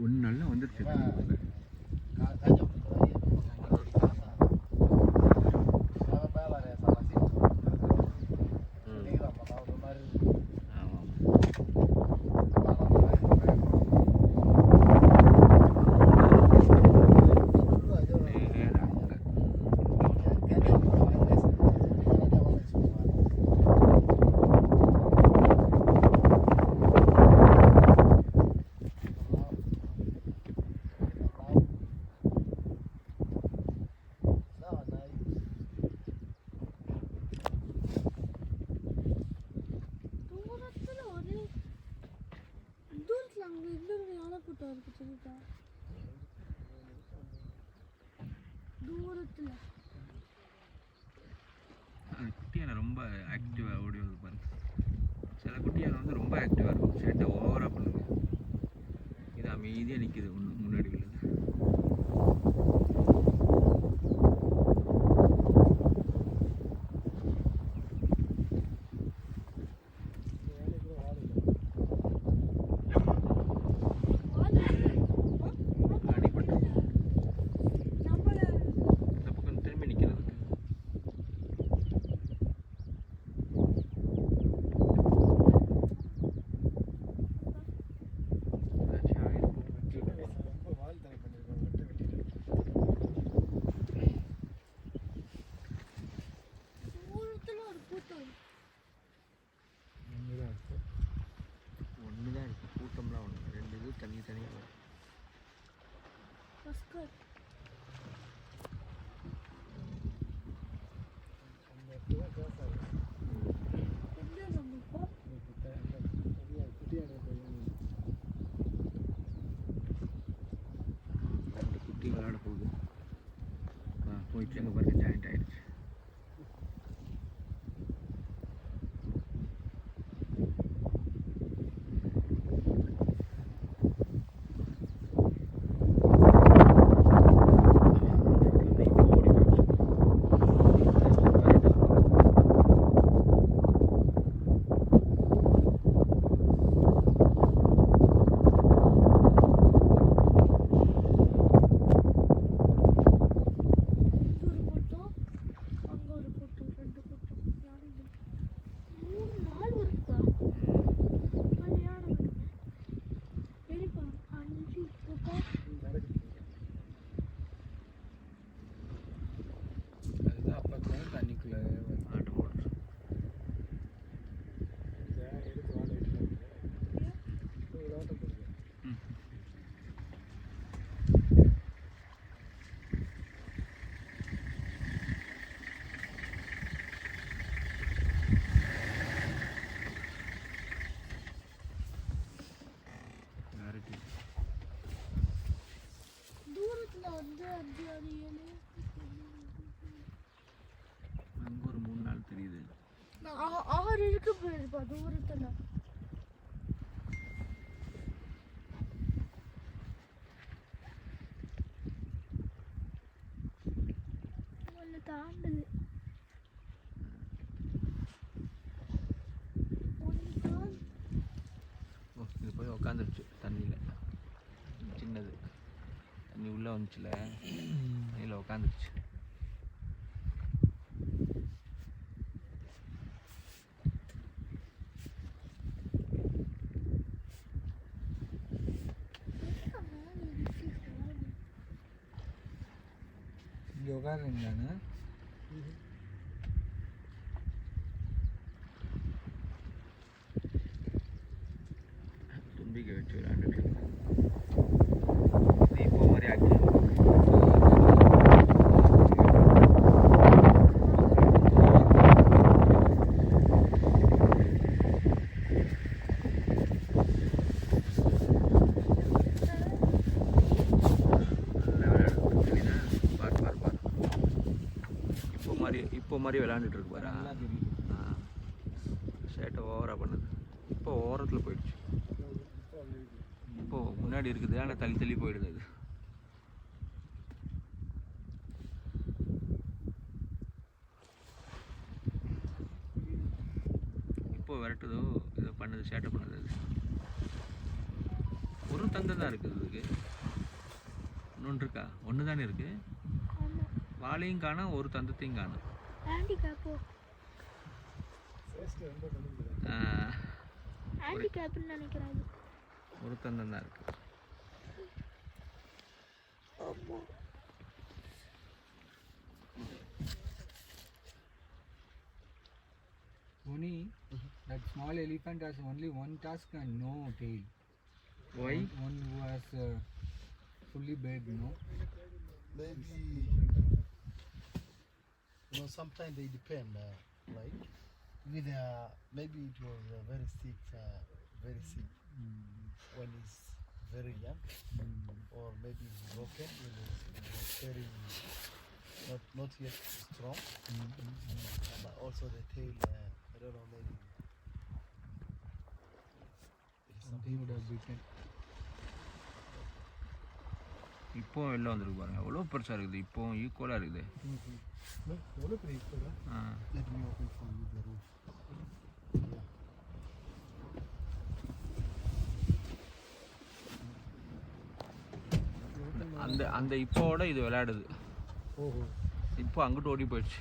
ஒன்று நல்லா வந்துருச்சு. குட்டியான ரொம்ப ஆக்டிவாக ஓடி வந்து பாருங்க. சில குட்டியான வந்து ரொம்ப ஆக்டிவாக இருக்கும், சேட்டை ஓவராக பண்ணுங்க. இது அமைதியாக நிற்கிது முன்னாடி உள்ளது. குட்டி விளையாட போகுது. போயிட்டு அங்கே பாருங்க, ஜாயிண்ட் ஆயிடுச்சு. அங்கே ஒரு 3 நாள் தெரியுது. 6 இருக்கு போயிருப்பா தூரத்துல. தாண்டுது. இது போய் உக்காந்துருச்சு தண்ணியில். சின்னது தண்ணி உள்ளே வந்துச்சுல, தண்ணியில் உக்காந்துருச்சு. இங்கே உட்காருங்களாண்ணா? தும்பிக்கை வச்சு விளையாண்டுட்டு இப்போ மாதிரி ஆக்டிவ். இப்போ மாதிரி விளையாண்டுட்டு இருக்கு பாரு. சேட்டை ஓவராக பண்ணுது. இப்போ ஓரத்தில் போயிடுச்சு. இப்போ முன்னாடி இருக்குது, ஆனால் தள்ளி தள்ளி போயிடுது அது. இப்போ விரட்டுதோ இதை பண்ணுது, சேட்டை பண்ணுது அது. ஒரு தந்தை தான் இருக்குது இதுக்கு. இன்னொன்று இருக்கா? ஒன்று தானே இருக்குது. ஆமா வாழையும் காணும், ஒரு தந்தத்தையும் காணும். ஹேண்டிகேப்போ ஹேண்டிகேப்னு நினைக்கிறேன் அது. ஒரு தந்தம் தான் இருக்குது. ஆமா Only that small elephant has only one tusk and no tail. Why? One who has fully bred, no? Maybe sometimes they depend, right? With maybe it was very sick when it's very young, or maybe it's broken when it's very not yet strong. But also the tail, I don't know, maybe Something would have bitten. இப்போ வெளில வந்துருக்கு பாருங்க, எவ்வளோ பெருசாக இருக்குது. இப்போ ஈக்குவலாக இருக்குது. Let me open for you the roof. Yeah. அந்த அந்த இப்போவோட இது விளையாடுது. Oh, இப்போ அங்கிட்டு ஓடி போயிடுச்சு.